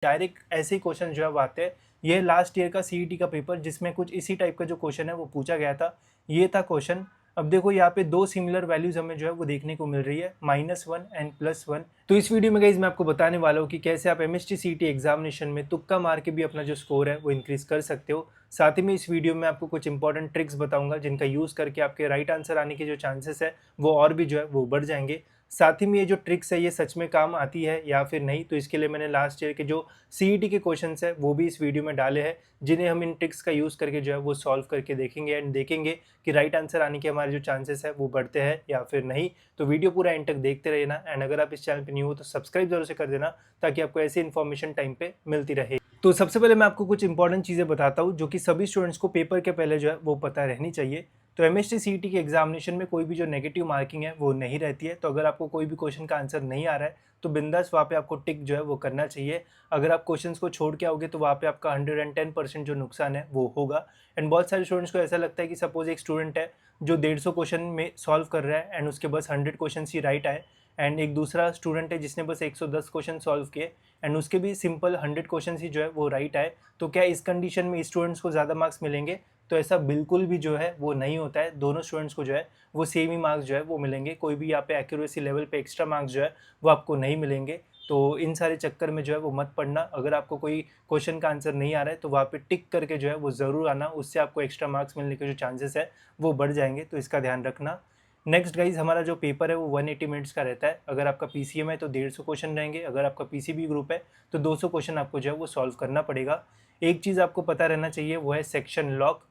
Direct ऐसे ही question जो है वो आते हैं। ये लास्ट ईयर का सीईटी का पेपर जिसमें कुछ इसी टाइप का जो क्वेश्चन है वो पूछा गया था, ये था क्वेश्चन। अब देखो यहाँ पे दो सिमिलर वैल्यूज हमें जो है वो देखने को मिल रही है, -1 एंड +1। तो इस वीडियो में गाइस मैं आपको बताने वाला हूँ कि कैसे आप एमएसटी सीईटी एग्जामिनेशन में तुक्का मार के भी अपना जो स्कोर है वो इंक्रीज कर सकते हो। साथ ही में इस वीडियो में आपको कुछ इंपॉर्टेंट ट्रिक्स बताऊंगा जिनका यूज करके आपके राइट आंसर आने के जो चांसेस है वो और भी जो है वो बढ़ जाएंगे। साथ ही में ये जो ट्रिक्स है ये सच में काम आती है या फिर नहीं, तो इसके लिए मैंने लास्ट ईयर के जो सीईटी के क्वेश्चंस है वो भी इस वीडियो में डाले हैं, जिन्हें हम इन ट्रिक्स का यूज़ करके जो है वो सॉल्व करके देखेंगे एंड देखेंगे कि राइट आंसर आने के हमारे जो चांसेस है वो बढ़ते हैं या फिर नहीं। तो वीडियो पूरा एंड तक देखते रहना एंड अगर आप इस चैनल पर न्यू हो तो सब्सक्राइब जरूर से कर देना ताकि आपको ऐसी इन्फॉर्मेशन टाइम पे मिलती रहे। तो सबसे पहले मैं आपको कुछ इंपॉर्टेंट चीज़ें बताता हूँ जो कि सभी स्टूडेंट्स को पेपर के पहले जो है वो पता रहनी चाहिए। तो एमएसटी सीईटी के एग्जामिनेशन में कोई भी जो नेगेटिव मार्किंग है वो नहीं रहती है। तो अगर आपको कोई भी क्वेश्चन का आंसर नहीं आ रहा है तो बिंदास वहाँ पे आपको टिक जो है वो करना चाहिए। अगर आप क्वेश्चंस को छोड़ के आओगे तो वहाँ पे आपका 110% जो नुकसान है वो होगा। एंड बहुत सारे स्टूडेंट्स को ऐसा लगता है कि सपोज एक स्टूडेंट है जो 150 क्वेश्चन में सॉल्व कर रहा है एंड उसके बस 100 क्वेश्चन ही राइट आए, एंड एक दूसरा स्टूडेंट है जिसने बस 110 क्वेश्चन सॉल्व किए एंड उसके भी सिंपल 100 क्वेश्चन ही जो है वो राइट आए। तो क्या इस कंडीशन में स्टूडेंट्स को ज़्यादा मार्क्स मिलेंगे? तो ऐसा बिल्कुल भी जो है वो नहीं होता है। दोनों स्टूडेंट्स को जो है वो सेम ही मार्क्स जो है वो मिलेंगे। कोई भी यहाँ पे एक्यूरेसी लेवल पे एक्स्ट्रा मार्क्स जो है वो आपको नहीं मिलेंगे। तो इन सारे चक्कर में जो है वो मत पड़ना। अगर आपको कोई क्वेश्चन का आंसर नहीं आ रहा है तो वहाँ पे टिक करके जो है वो ज़रूर आना, उससे आपको एक्स्ट्रा मार्क्स मिलने के जो चांसेस है वो बढ़ जाएंगे। तो इसका ध्यान रखना। नेक्स्ट गाइज हमारा जो पेपर है वो 180 मिनट्स का रहता है। अगर आपका पीसीएम है तो 150 क्वेश्चन रहेंगे, अगर आपका पीसीबी ग्रुप है तो 200 क्वेश्चन आपको जो है वो सॉल्व करना पड़ेगा। एक चीज़ आपको पता रहना चाहिए वो है सेक्शन लॉक।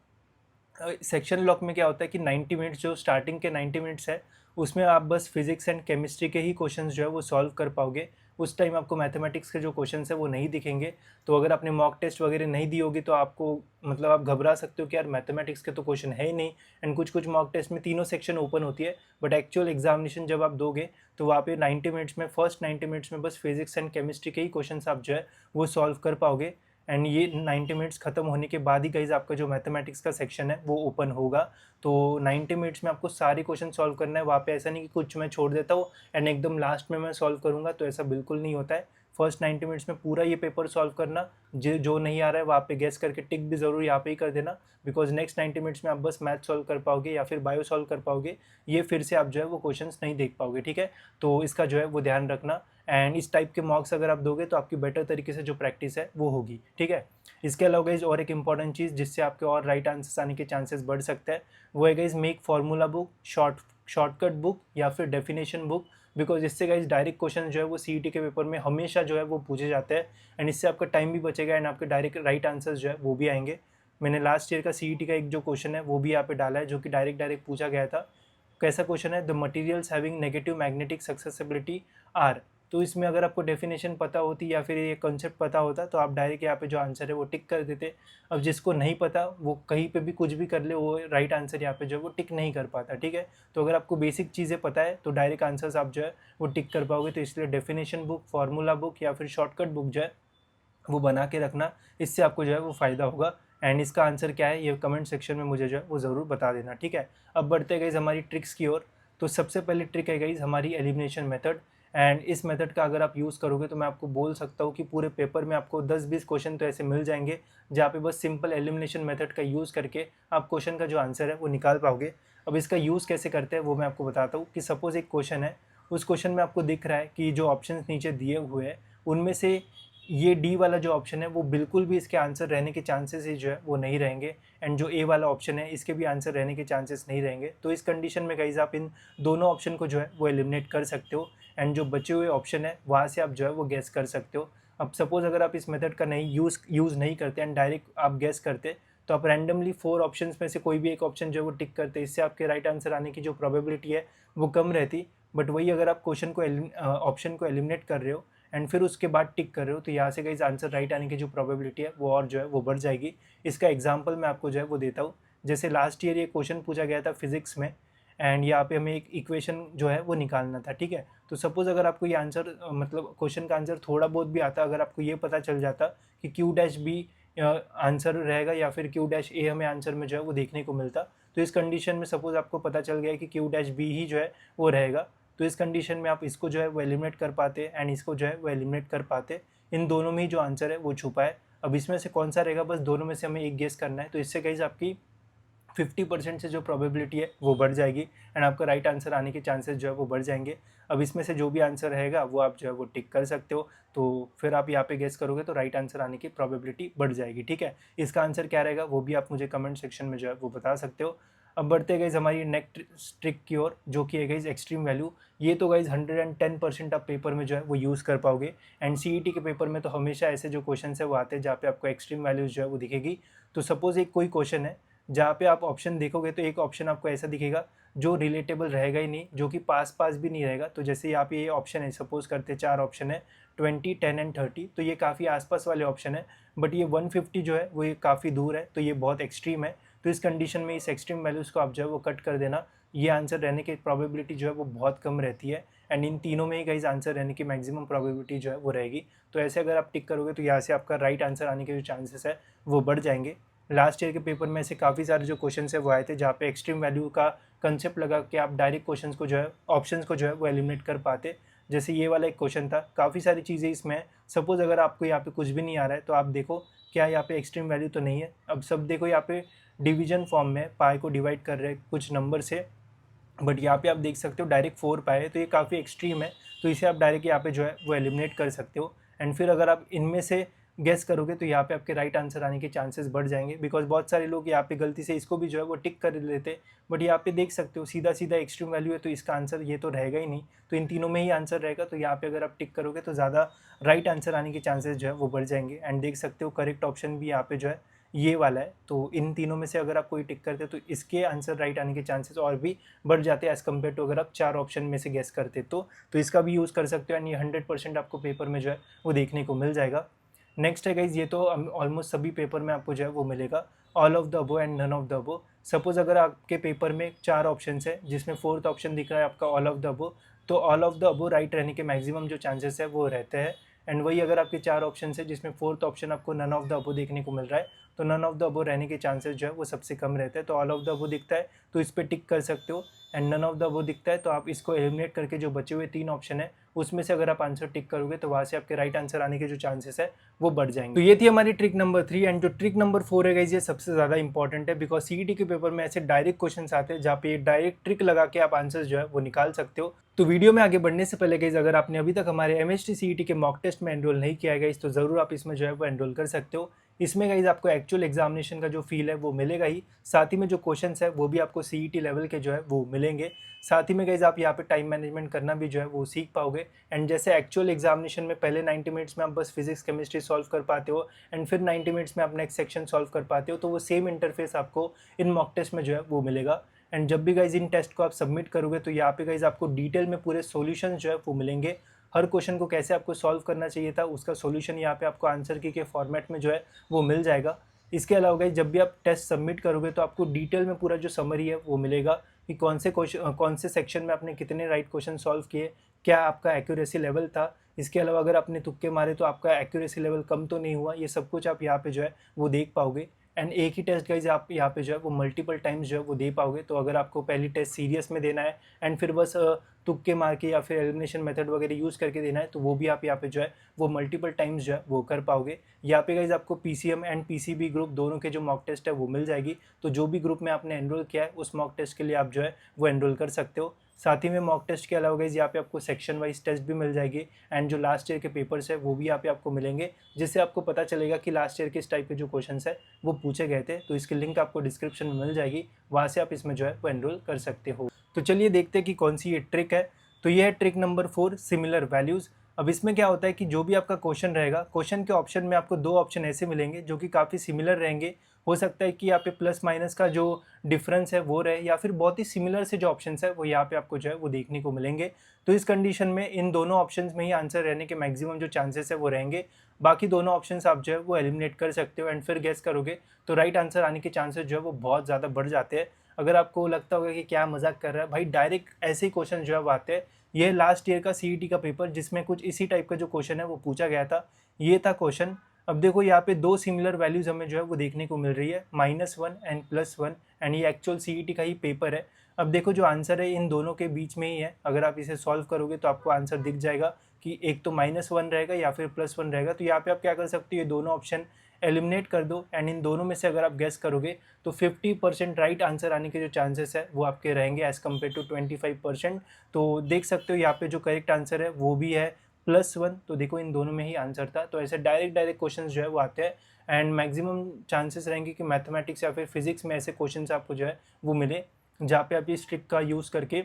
सेक्शन लॉक में क्या होता है कि 90 मिनट्स जो स्टार्टिंग के 90 मिनट्स है उसमें आप बस फिजिक्स एंड केमिस्ट्री के ही क्वेश्चंस जो है वो सॉल्व कर पाओगे। उस टाइम आपको मैथमेटिक्स के जो क्वेश्चंस है वो नहीं दिखेंगे। तो अगर आपने मॉक टेस्ट वगैरह नहीं दी होगी तो आपको मतलब आप घबरा सकते हो कि यार मैथमेटिक्स के तो क्वेश्चन है ही नहीं। एंड कुछ कुछ मॉक टेस्ट में तीनों सेक्शन ओपन होती है, बट एक्चुअल एग्जामिनेशन जब आप दोगे तो वहाँ पे 90 मिनट्स में फर्स्ट 90 मिनट्स में बस फिजिक्स एंड केमिस्ट्री के ही क्वेश्चन आप जो है वो सॉल्व कर पाओगे। एंड ये 90 मिनट्स खत्म होने के बाद ही गाइज आपका जो मैथमेटिक्स का सेक्शन है वो ओपन होगा। तो 90 मिनट्स में आपको सारे क्वेश्चन सॉल्व करना है। वहाँ पे ऐसा नहीं कि कुछ मैं छोड़ देता हूँ एंड एकदम लास्ट में मैं सॉल्व करूँगा, तो ऐसा बिल्कुल नहीं होता है। फर्स्ट 90 मिनट्स में पूरा ये पेपर सॉल्व करना। जो नहीं आ रहा है वहाँ पे गेस करके टिक भी ज़रूर यहाँ पे ही कर देना, बिकॉज नेक्स्ट 90 मिनट्स में आप बस मैथ सॉल्व कर पाओगे या फिर बायो सॉल्व कर पाओगे। ये फिर से आप जो है वो क्वेश्चंस नहीं देख पाओगे, ठीक है। तो इसका जो है वो ध्यान रखना। एंड इस टाइप के मार्क्स अगर आप दोगे तो आपकी बेटर तरीके से जो प्रैक्टिस है वो होगी, ठीक है। इसके अलावा गाइज और एक इंपॉर्टेंट चीज़ जिससे आपके और राइट आंसर्स आने के चांसेस बढ़ सकते हैं वो है guys make formula book, shortcut book या फिर डेफिनेशन बुक। बिकॉज इससे गाइज डायरेक्ट क्वेश्चन जो है वो सीईटी के पेपर में हमेशा जो है वो पूछे जाते हैं एंड इससे आपका टाइम भी बचेगा एंड आपके डायरेक्ट राइट आंसर्स जो है वो भी आएंगे। मैंने लास्ट ईयर का सीईटी का एक जो क्वेश्चन है वो भी यहाँ पे डाला है जो कि डायरेक्ट पूछा गया था। कैसा क्वेश्चन है? The materials having negative magnetic susceptibility are. तो इसमें अगर आपको डेफिनेशन पता होती या फिर ये कॉन्सेप्ट पता होता तो आप डायरेक्ट यहाँ पे जो आंसर है वो टिक कर देते। अब जिसको नहीं पता वो कहीं पे भी कुछ भी कर ले, वो राइट आंसर यहाँ पे जो है वो टिक नहीं कर पाता, ठीक है। तो अगर आपको बेसिक चीज़ें पता है तो डायरेक्ट आंसर्स आप जो है वो टिक कर पाओगे। तो इसलिए डेफिनेशन बुक, फार्मूला बुक या फिर शॉर्टकट बुक जो है वो बना के रखना, इससे आपको जो है वो फ़ायदा होगा। एंड इसका आंसर क्या है ये कमेंट सेक्शन में मुझे जो है वो ज़रूर बता देना, ठीक है। अब बढ़ते गए हमारी ट्रिक्स की ओर। तो सबसे पहले ट्रिक है गाइज हमारी एलिमिनेशन मेथड। एंड इस मेथड का अगर आप यूज़ करोगे तो मैं आपको बोल सकता हूँ कि पूरे पेपर में आपको 10-20 क्वेश्चन तो ऐसे मिल जाएंगे जहाँ पे बस सिंपल एलिमिनेशन मेथड का यूज़ करके आप क्वेश्चन का जो आंसर है वो निकाल पाओगे। अब इसका यूज़ कैसे करते हैं वो मैं आपको बताता हूँ कि सपोज़ एक क्वेश्चन है, उस क्वेश्चन में आपको दिख रहा है कि जो ऑप्शन नीचे दिए हुए हैं उनमें से ये डी वाला जो ऑप्शन है वो बिल्कुल भी इसके आंसर रहने के चांसेस ही जो है वो नहीं रहेंगे। एंड जो ए वाला ऑप्शन है इसके भी आंसर रहने के चांसेस नहीं रहेंगे। तो इस कंडीशन में गाइज आप इन दोनों ऑप्शन को जो है वो एलिमिनेट कर सकते हो एंड जो बचे हुए ऑप्शन है वहाँ से आप जो है वो गैस कर सकते हो। अब सपोज अगर आप इस मेथड का नहीं यूज़ नहीं करते एंड डायरेक्ट आप गैस करते तो आप रैंडमली 4 ऑप्शंस में से कोई भी एक ऑप्शन जो है वो टिक करते, इससे आपके राइट आंसर आने की जो प्रोबेबिलिटी है वो कम रहती। बट वही अगर आप क्वेश्चन को ऑप्शन को एलिमिनेट कर रहे हो एंड फिर उसके बाद टिक कर रहे हो तो यहाँ से गाइस आंसर राइट आने की जो प्रोबेबिलिटी है वो और जो है वो बढ़ जाएगी। इसका एग्जांपल मैं आपको जो है वो देता हूँ। जैसे लास्ट ईयर ये क्वेश्चन पूछा गया था फिजिक्स में एंड यहाँ पे हमें एक इक्वेशन जो है वो निकालना था, ठीक है। तो सपोज़ अगर आपको ये आंसर मतलब क्वेश्चन का आंसर थोड़ा बहुत भी आता, अगर आपको ये पता चल जाता कि क्यू डैश बी आंसर रहेगा या फिर क्यू डैश ए हमें आंसर में जो है वो देखने को मिलता, तो इस कंडीशन में सपोज़ आपको पता चल गया कि क्यू डैश बी ही जो है वो रहेगा, तो इस कंडीशन में आप इसको जो है वो एलिमिनेट कर पाते एंड इसको जो है वो एलिमिनेट कर पाते। इन दोनों में ही जो आंसर है वो छुपा है। अब इसमें से कौन सा रहेगा, बस दोनों में से हमें एक गेस करना है। तो इससे गाइस आपकी 50% से जो प्रोबेबिलिटी है वो बढ़ जाएगी एंड आपका राइट आंसर आने के चांसेस जो है वो बढ़ जाएंगे। अब इसमें से जो भी आंसर रहेगा वो आप जो है वो टिक कर सकते हो, तो फिर आप यहाँ पे गेस करोगे तो राइट आंसर आने की प्रोबेबिलिटी बढ़ जाएगी। ठीक है, इसका आंसर क्या रहेगा वो भी आप मुझे कमेंट सेक्शन में जो है वो बता सकते हो। अब बढ़ते गए हमारी नेक्स्ट ट्रिक की ओर, जो कि है गाइज एक्सट्रीम वैल्यू। ये तो गाइज 110% आप पेपर में जो है वो यूज़ कर पाओगे एंड सीईटी के पेपर में तो हमेशा ऐसे जो क्वेश्चन है वो आते हैं जहाँ पे आपको एक्सट्रीम वैल्यूज जो है वो दिखेगी। तो सपोज एक कोई क्वेश्चन है जहाँ पे आप ऑप्शन देखोगे तो एक ऑप्शन आपको ऐसा दिखेगा जो रिलेटेबल रहेगा ही नहीं, जो कि पास पास भी नहीं रहेगा। तो जैसे यहाँ पे ये ऑप्शन है, सपोज करते 4 ऑप्शन है 20, 10 एंड 30, तो ये काफ़ी आसपास वाले ऑप्शन है, बट ये 150 जो है वो ये काफ़ी दूर है, तो ये बहुत एक्सट्रीम है। तो इस कंडीशन में इस एक्सट्रीम वैल्यूज़ को आप जो है वो कट कर देना, ये आंसर रहने की प्रोबेबिलिटी जो है वो बहुत कम रहती है एंड इन तीनों में ही गाइस आंसर रहने की मैक्सिमम प्रोबेबिलिटी जो है वो रहेगी। तो ऐसे अगर आप टिक करोगे तो यहाँ से आपका राइट आंसर आने के जो चांसेस है वो बढ़ जाएंगे। लास्ट ईयर के पेपर में ऐसे काफ़ी सारे जो क्वेश्चन है वो आए थे जहाँ पे एक्सट्रीम वैल्यू का कंसेप्ट लगा कि आप डायरेक्ट क्वेश्चन को जो है ऑप्शंस को जो है वो एलिमिनेट कर पाते। जैसे ये वाला एक क्वेश्चन था, काफ़ी सारी चीज़ें इसमें है। सपोज अगर आपको यहाँ पे कुछ भी नहीं आ रहा है तो आप देखो क्या यहाँ पे एक्सट्रीम वैल्यू तो नहीं है। अब सब देखो यहाँ पे डिवीजन फॉर्म में पाई को डिवाइड कर रहे हैं कुछ नंबर से, बट यहाँ पे आप देख सकते हो डायरेक्ट 4 पाए है, तो ये काफ़ी एक्सट्रीम है। तो इसे आप डायरेक्ट यहाँ पे जो है वो एलिमिनेट कर सकते हो एंड फिर अगर आप इनमें से गेस करोगे तो यहाँ पे आपके राइट आंसर आने के चांसेस बढ़ जाएंगे, बिकॉज बहुत सारे लोग यहाँ पे गलती से इसको भी जो है वो टिक कर लेते, बट यहाँ पे देख सकते हो सीधा सीधा एक्सट्रीम वैल्यू है तो इसका आंसर ये तो रहेगा ही नहीं, तो इन तीनों में ही आंसर रहेगा। तो यहाँ पे अगर आप टिक करोगे तो ज़्यादा राइट आंसर आने के चांसेस जो है वो बढ़ जाएंगे एंड देख सकते हो करेक्ट ऑप्शन भी यहाँ पे जो है ये वाला है। तो इन तीनों में से अगर आप कोई टिक करते हो तो इसके आंसर राइट आने के चांसेस और भी बढ़ जाते हैं एज़ कम्पेयर टू अगर आप 4 ऑप्शन में से गेस करते तो इसका भी यूज़ कर सकते हो एंड ये 100% आपको पेपर में जो है वो देखने को मिल जाएगा। नेक्स्ट है गाइज, ये तो ऑलमोस्ट सभी पेपर में आपको जो है वो मिलेगा, all of the above and none of the above. Suppose अगर आपके पेपर में 4 ऑप्शन है जिसमें 4th ऑप्शन दिख रहा है आपका ऑल ऑफ द अबो, तो all of the above right रहने के मैक्सिमम जो चांसेस है वो रहते हैं। एंड वही अगर आपके 4 ऑप्शन है जिसमें 4th ऑप्शन आपको नन ऑफ द अबो देखने को मिल रहा है, तो नन ऑफ द अबो रहने के चांसेस जो है वो सबसे कम रहते हैं। तो ऑल ऑफ द अबो दिखता है तो इस पर टिक कर सकते हो and none of the above दिखता है तो आप इसको एलिमिनेट करके जो बचे हुए 3 ऑप्शन है उसमें से अगर आप आंसर टिक करोगे तो वहाँ से आपके राइट आंसर आने के जो चांसेस है वो बढ़ जाएंगे। तो ये थी हमारी ट्रिक नंबर 3 एंड जो ट्रिक नंबर 4 है गाइस ये सबसे ज़्यादा इंपॉर्टेंट है, बिकॉज सीईटी के पेपर में ऐसे डायरेक्ट क्वेश्चन आते हैं जहाँ पे डायरेक्ट ट्रिक लगा के आप आंसर जो है वो निकाल सकते हो। तो वीडियो में आगे बढ़ने से पहले गाइस अगर आपने अभी तक हमारे MHT CET के मॉक टेस्ट में एनरोल नहीं किया है गाइस तो ज़रूर आप इसमें जो है वो एनरोल कर सकते हो। इसमें गाइस आपको एक्चुअल एग्जामिनेशन का जो फील है वो मिलेगा ही, साथ ही में जो क्वेश्चंस है वो भी आपको सीईटी लेवल के जो है वो मिलेंगे। साथ ही में गाइस आप यहाँ पे टाइम मैनेजमेंट करना भी जो है वो सीख पाओगे एंड जैसे एक्चुअल एग्जामिनेशन में पहले 90 मिनट्स में आप बस फिजिक्स केमिस्ट्री सॉल्व कर पाते हो एंड फिर 90 मिनट्स में आप नेक्स्ट सेक्शन सॉल्व कर पाते हो, तो वो सेम इंटरफेस आपको इन मॉक टेस्ट में जो है वो मिलेगा। एंड जब भी गाइज इन टेस्ट को आप सबमिट करोगे तो यहाँ पे गाइज आपको डिटेल में पूरे सॉल्यूशन जो है वो मिलेंगे। हर क्वेश्चन को कैसे आपको सॉल्व करना चाहिए था उसका सॉल्यूशन यहाँ पे आपको आंसर की के फॉर्मेट में जो है वो मिल जाएगा। इसके अलावा गाइज जब भी आप टेस्ट सबमिट करोगे तो आपको डिटेल में पूरा जो समरी है वो मिलेगा कि कौन से सेक्शन में आपने कितने राइट क्वेश्चन सॉल्व किए, क्या आपका एक्यूरेसी लेवल था। इसके अलावा अगर आपने तुक्के मारे तो आपका एक्यूरेसी लेवल कम तो नहीं हुआ, ये सब कुछ आप यहाँ पे जो है वो देख पाओगे। एंड एक ही टेस्ट गाइज आप यहाँ पे जो है वो मल्टीपल टाइम्स जो है वो दे पाओगे। तो अगर आपको पहली टेस्ट सीरियस में देना है एंड फिर बस तुक्के मार के या फिर एलिमिनेशन मेथड वगैरह यूज़ करके देना है तो वो भी आप यहाँ पे जो है वो मल्टीपल टाइम्स जो है वो कर पाओगे। यहाँ पे गाइज आपको PCM एंड PCB ग्रुप दोनों के जो मॉक टेस्ट है वो मिल जाएगी, तो जो भी ग्रुप में आपने एनरोल किया है उस मॉक टेस्ट के लिए आप जो है वो एनरोल कर सकते हो। साथ ही में मॉक टेस्ट के अलावा गाइज यहाँ पे आपको सेक्शन वाइज टेस्ट भी मिल जाएगी एंड जो लास्ट ईयर के पेपर्स है वो भी यहाँ पे आपको मिलेंगे, जिससे आपको पता चलेगा कि लास्ट ईयर किस टाइप के जो क्वेश्चंस है वो पूछे गए थे। तो इसकी लिंक आपको डिस्क्रिप्शन में मिल जाएगी, वहाँ से आप इसमें जो है वो एनरोल कर सकते हो। तो चलिए देखते हैं कि कौन सी ये ट्रिक है। तो ये है ट्रिक नंबर 4, सिमिलर वैल्यूज़। अब इसमें क्या होता है कि जो भी आपका क्वेश्चन रहेगा, क्वेश्चन के ऑप्शन में आपको 2 ऑप्शन ऐसे मिलेंगे जो कि काफ़ी सिमिलर रहेंगे। हो सकता है कि यहाँ पे प्लस माइनस का जो डिफरेंस है वो रहे, या फिर बहुत ही सिमिलर से जो ऑप्शंस है वो यहाँ पे आपको जो है वो देखने को मिलेंगे। तो इस कंडीशन में इन दोनों ऑप्शंस में ही आंसर रहने के मैक्सिमम जो चांसेस है वो रहेंगे। बाकी दोनों ऑप्शंस आप जो है वो एलिमिनेट कर सकते हो एंड फिर गेस करोगे तो राइट आंसर आने के चांसेस जो है वो बहुत ज़्यादा बढ़ जाते हैं। अगर आपको लगता होगा कि क्या मजाक कर रहा है भाई, डायरेक्ट ऐसे ही क्वेश्चन जो है वो आते हैं। ये लास्ट ईयर का CET का पेपर जिसमें कुछ इसी टाइप का जो क्वेश्चन है वो पूछा गया था, ये था क्वेश्चन। अब देखो यहाँ पे 2 सिमिलर वैल्यूज़ हमें जो है वो देखने को मिल रही है, -1 एंड +1, एंड ये एक्चुअल CET का ही पेपर है। अब देखो जो आंसर है इन दोनों के बीच में ही है, अगर आप इसे सॉल्व करोगे तो आपको आंसर दिख जाएगा कि एक तो -1 रहेगा या फिर +1 रहेगा। तो यहाँ पे आप क्या कर सकते हो, ये दोनों ऑप्शन एलिमिनेट कर दो एंड इन दोनों में से अगर आप गेस करोगे तो 50% राइट आंसर आने के जो चांसेस है वो आपके रहेंगे एज़ कम्पेयर टू 25%। तो देख सकते हो यहाँ पे जो करेक्ट आंसर है वो भी है +1। तो देखो इन दोनों में ही आंसर था। तो ऐसे डायरेक्ट क्वेश्चन जो है वो आते हैं एंड मैक्सिमम चांसेस रहेंगे कि मैथमेटिक्स या फिर फिजिक्स में ऐसे क्वेश्चन आपको जो है वो मिले जहाँ पे आप इस ट्रिक का यूज़ करके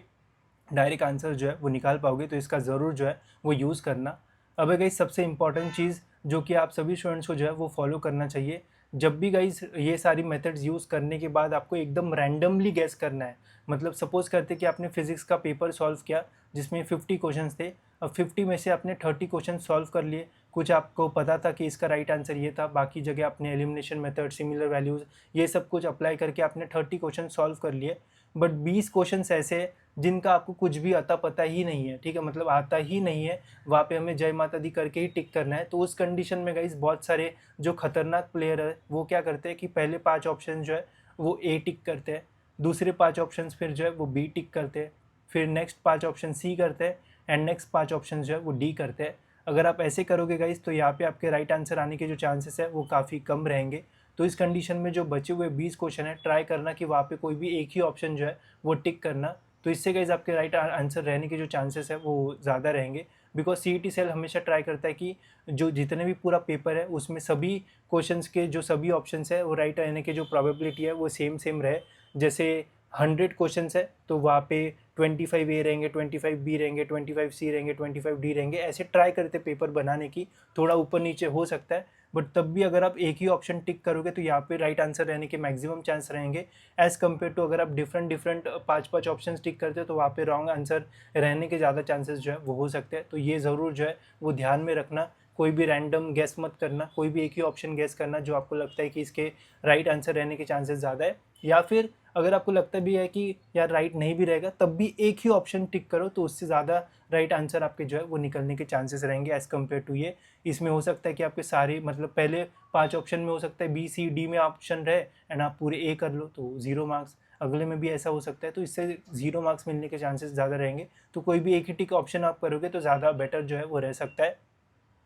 डायरेक्ट आंसर जो है वो निकाल पाओगे। तो इसका ज़रूर जो है वो यूज़ करना। अब है गाइस सबसे इम्पॉर्टेंट चीज़ जो कि आप सभी स्टूडेंट्स को जो है वो फॉलो करना चाहिए। जब भी गाइस ये सारी मेथड्स यूज़ करने के बाद आपको एकदम रैंडमली गेस करना है। मतलब सपोज़ करते कि आपने फिजिक्स का पेपर सॉल्व किया जिसमें 50 क्वेश्चंस थे। अब 50 में से आपने 30 क्वेश्चन सॉल्व कर लिए। कुछ आपको पता था कि इसका राइट आंसर ये था, बाकी जगह आपने एलिमिनेशन मेथड, सिमिलर वैल्यूज़ ये सब कुछ अप्लाई करके आपने 30 क्वेश्चन सॉल्व कर लिए। बट 20 क्वेश्चंस ऐसे हैं जिनका आपको कुछ भी आता पता ही नहीं है, ठीक है, मतलब आता ही नहीं है। वहाँ पे हमें जय माता दी करके ही टिक करना है। तो उस कंडीशन में गाइस बहुत सारे जो खतरनाक प्लेयर है वो क्या करते हैं कि पहले 5 ऑप्शन जो है वो ए टिक करते हैं, दूसरे 5 ऑप्शन फिर जो है वो बी टिक करते हैं, फिर नेक्स्ट 5 ऑप्शन सी करते हैं एंड नेक्स्ट 5 ऑप्शन जो है वो डी करते हैं। अगर आप ऐसे करोगे गाइस तो यहाँ पे आपके राइट आंसर आने के जो चांसेस है वो काफ़ी कम रहेंगे। तो इस कंडीशन में जो बचे हुए 20 क्वेश्चन है ट्राई करना कि वहाँ पे कोई भी एक ही ऑप्शन जो है वो टिक करना। तो इससे गाइस आपके राइट आंसर रहने के जो चांसेस है वो ज़्यादा रहेंगे। बिकॉज सीईटी सेल हमेशा ट्राई करता है कि जो जितने भी पूरा पेपर है उसमें सभी क्वेश्चंस के जो सभी ऑप्शंस है वो राइट रहने के जो प्रोबेबिलिटी है वो सेम रहे। जैसे 100 क्वेश्चंस है तो वहाँ पे 25 ए रहेंगे, 25 बी रहेंगे, 25 सी रहेंगे, 25 डी रहेंगे। ऐसे ट्राई करते पेपर बनाने की, थोड़ा ऊपर नीचे हो सकता है बट तब भी अगर आप एक ही ऑप्शन टिक करोगे तो यहाँ पे राइट आंसर रहने के मैक्सिमम चांस रहेंगे एज़ कम्पेयर टू अगर आप डिफरेंट 5 ऑप्शन टिक करते हो तो वहाँ पे रॉन्ग आंसर रहने के ज़्यादा चांसेस जो है वो हो सकते हैं। तो ये ज़रूर जो है वो ध्यान में रखना। कोई भी रैंडम गैस मत करना, कोई भी एक ही ऑप्शन गैस करना जो आपको लगता है कि इसके राइट आंसर रहने के चांसेस ज़्यादा है। या फिर अगर आपको लगता भी है कि यार राइट नहीं भी रहेगा तब भी एक ही ऑप्शन टिक करो तो उससे ज़्यादा राइट आंसर आपके जो है वो निकलने के चांसेस रहेंगे एज़ कम्पेयर टू ये। इसमें हो सकता है कि आपके सारे मतलब पहले 5 ऑप्शन में हो सकता है बी सी डी में ऑप्शन रहे एंड आप पूरे ए कर लो तो 0 मार्क्स, अगले में भी ऐसा हो सकता है तो इससे 0 मार्क्स मिलने के चांसेस ज़्यादा रहेंगे। तो कोई भी एक ही टिक ऑप्शन आप करोगे तो ज़्यादा बेटर जो है वो रह सकता है।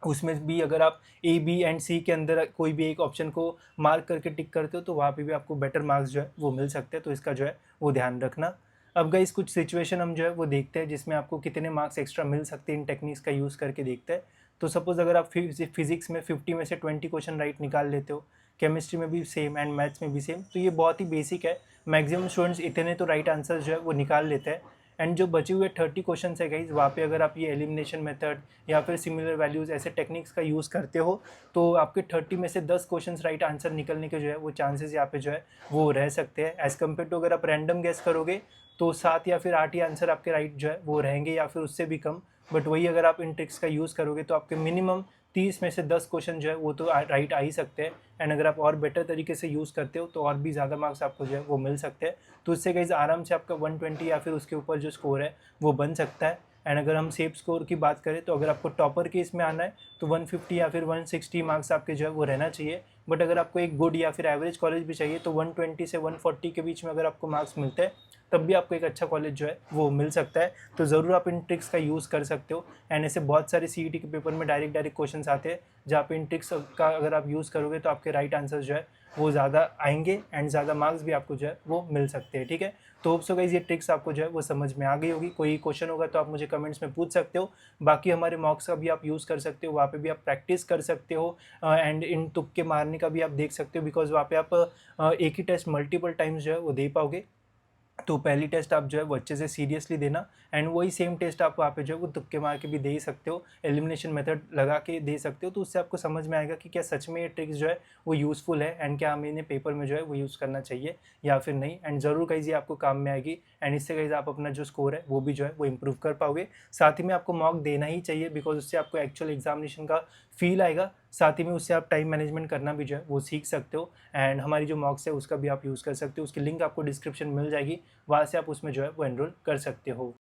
उसमें भी अगर आप ए बी एंड सी के अंदर कोई भी एक ऑप्शन को मार्क करके टिक करते हो तो वहाँ पे भी आपको बेटर मार्क्स जो है वो मिल सकते हैं। तो इसका जो है वो ध्यान रखना। अब गाइस कुछ सिचुएशन हम जो है वो देखते हैं जिसमें आपको कितने मार्क्स एक्स्ट्रा मिल सकते हैं इन टेक्निक्स का यूज़ करके देखते हैं। तो सपोज़ अगर आप फिजिक्स में 50 में से 20 क्वेश्चन राइट निकाल लेते हो, केमिस्ट्री में भी सेम एंड मैथ्स में भी सेम, तो ये बहुत ही बेसिक है। मैक्सिमम स्टूडेंट्स इतने तो राइट आंसर जो है वो निकाल लेते हैं। एंड जो बचे हुए 30 क्वेश्चन है गाइज वहाँ पे अगर आप ये एलिमिनेशन मेथड या फिर सिमिलर वैल्यूज़ ऐसे टेक्निक्स का यूज़ करते हो तो आपके 30 में से 10 क्वेश्चन राइट आंसर निकलने के जो है वो चांसेस यहाँ पे जो है वो रह सकते हैं। एज़ कम्पेयर टू अगर आप रैंडम गेस करोगे तो 7 या फिर 8 ही आंसर आपके राइट जो है वो रहेंगे या फिर उससे भी कम। बट वही अगर आप इन ट्रिक्स का यूज़ करोगे तो आपके मिनिमम 30 में से 10 क्वेश्चन जो है वो तो राइट आ ही सकते हैं। एंड अगर आप और बेटर तरीके से यूज़ करते हो तो और भी ज़्यादा मार्क्स आपको जो है वो मिल सकते हैं। तो इससे गाइस आराम से आपका 120 या फिर उसके ऊपर जो स्कोर है वो बन सकता है। एंड अगर हम सेफ स्कोर की बात करें तो अगर आपको टॉपर के इसमें आना है तो 150 या फिर 160 मार्क्स आपके जो है वो रहना चाहिए। बट अगर आपको एक गुड या फिर एवरेज कॉलेज भी चाहिए तो 120 से 140 के बीच में अगर आपको मार्क्स मिलते हैं तब भी आपको एक अच्छा कॉलेज जो है वो मिल सकता है। तो ज़रूर आप इन ट्रिक्स का यूज़ कर सकते हो। एंड ऐसे बहुत सारे सीईटी के पेपर में डायरेक्ट क्वेश्चंस आते हैं जहाँ पे इन ट्रिक्स का अगर आप यूज़ करोगे तो आपके राइट आंसर जो है वो ज़्यादा आएंगे एंड ज़्यादा मार्क्स भी आपको जो है वो मिल सकते हैं। ठीक है, तो होप सो गाइस ये ट्रिक्स आपको जो है वो समझ में आ गई होगी। कोई क्वेश्चन होगा तो आप मुझे कमेंट्स में पूछ सकते हो। बाकी हमारे मॉक्स का भी आप यूज़ कर सकते हो, वहाँ पे भी आप प्रैक्टिस कर सकते हो एंड इन तुक्के मारने का भी आप देख सकते हो। बिकॉज वहाँ पे आप एक ही टेस्ट मल्टीपल टाइम्स जो है वो दे पाओगे। तो पहली टेस्ट आप जो है वो अच्छे से सीरियसली देना एंड वही सेम टेस्ट आप वहाँ पे जो है वो तुक्के मार के भी दे ही सकते हो, एलिमिनेशन मेथड लगा के दे सकते हो। तो उससे आपको समझ में आएगा कि क्या सच में ये ट्रिक्स जो है वो यूज़फुल है एंड क्या हमें इन्हें पेपर में जो है वो यूज़ करना चाहिए या फिर नहीं। एंड ज़रूर गाइस ये आपको काम में आएगी एंड इससे गाइस आप अपना जो स्कोर है वो भी जो है वो इम्प्रूव कर पाओगे। साथ ही में आपको मॉक देना ही चाहिए बिकॉज उससे आपको एक्चुअल एग्जामिनेशन का फील आएगा। साथ ही में उससे आप टाइम मैनेजमेंट करना भी जो है वो सीख सकते हो। एंड हमारी जो मॉक्स है उसका भी आप यूज़ कर सकते हो, उसकी लिंक आपको डिस्क्रिप्शन मिल जाएगी, वहाँ से आप उसमें जो है वो एनरोल कर सकते हो।